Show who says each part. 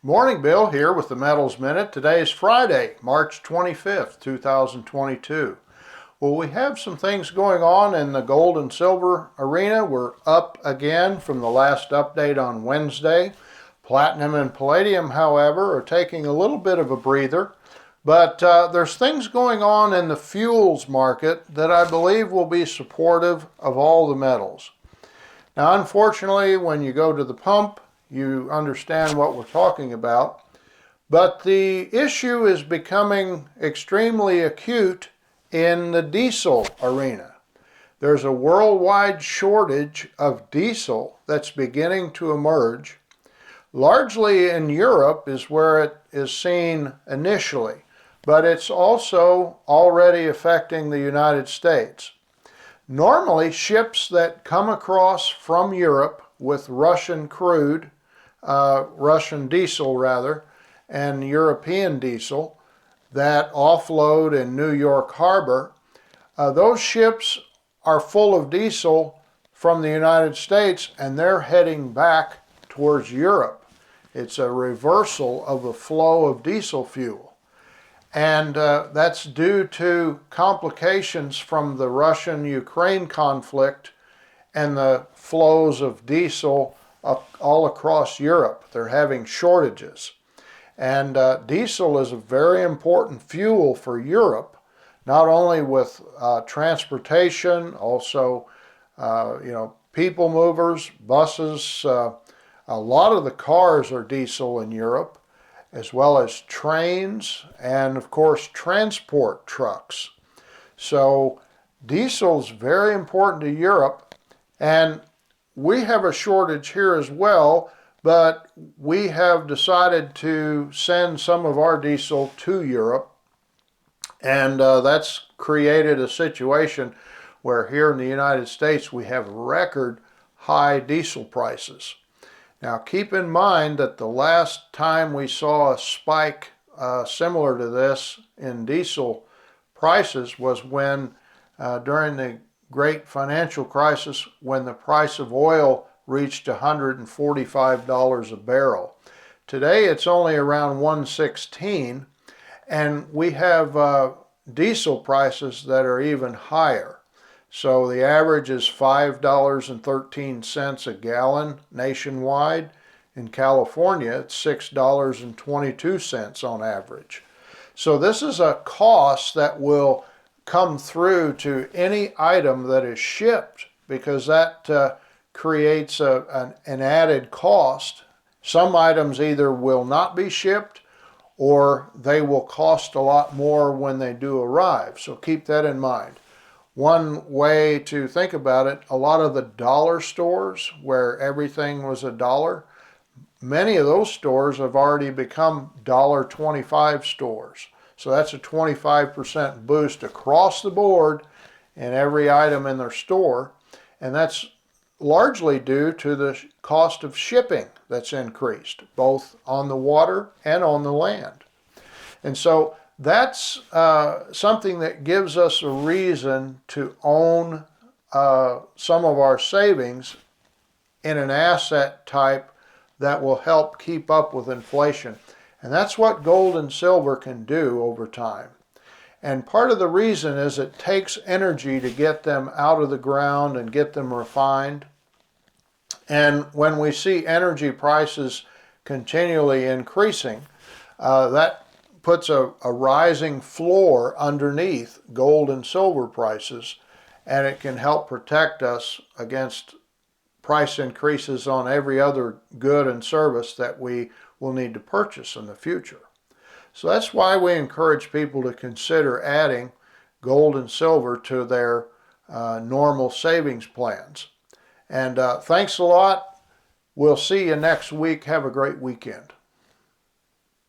Speaker 1: Morning, Bill here with the Metals Minute. Today is Friday, March 25th, 2022. Well, we have some things going on in the gold and silver arena. We're up again from the last update on Wednesday. Platinum and palladium, however, are taking a little bit of a breather. But there's things going on in the fuels market that I believe will be supportive of all the metals. Now, unfortunately, when you go to the pump, you understand what we're talking about. But the issue is becoming extremely acute in the diesel arena. There's a worldwide shortage of diesel that's beginning to emerge. Largely in Europe is where it is seen initially, but it's also already affecting the United States. Normally, ships that come across from Europe with Russian crude, Russian diesel rather, and European diesel that offload in New York Harbor, those ships are full of diesel from the United States and they're heading back towards Europe. It's a reversal of the flow of diesel fuel. And that's due to complications from the Russian-Ukraine conflict and the flows of diesel all across Europe. They're having shortages. And diesel is a very important fuel for Europe, not only with transportation, also people movers, buses. A lot of the cars are diesel in Europe, as well as trains and, of course, transport trucks. So diesel is very important to Europe, and we have a shortage here as well, but we have decided to send some of our diesel to Europe, and that's created a situation where here in the United States we have record high diesel prices. Now keep in mind that the last time we saw a spike similar to this in diesel prices was when during the great financial crisis, when the price of oil reached $145 a barrel. Today it's only around $116, and we have diesel prices that are even higher. So the average is $5.13 a gallon nationwide. In California, it's $6.22 on average. So this is a cost that will come through to any item that is shipped, because that creates an added cost. Some items either will not be shipped or they will cost a lot more when they do arrive. So keep that in mind. One way to think about it, a lot of the dollar stores where everything was $1, many of those stores have already become $1.25 stores. So that's a 25% boost across the board in every item in their store. And that's largely due to the cost of shipping that's increased, both on the water and on the land. And so that's something that gives us a reason to own some of our savings in an asset type that will help keep up with inflation. And that's what gold and silver can do over time. And part of the reason is it takes energy to get them out of the ground and get them refined. And when we see energy prices continually increasing, that puts a rising floor underneath gold and silver prices, and it can help protect us against price increases on every other good and service that we will need to purchase in the future. So that's why we encourage people to consider adding gold and silver to their normal savings plans. And thanks a lot. We'll see you next week. Have a great weekend.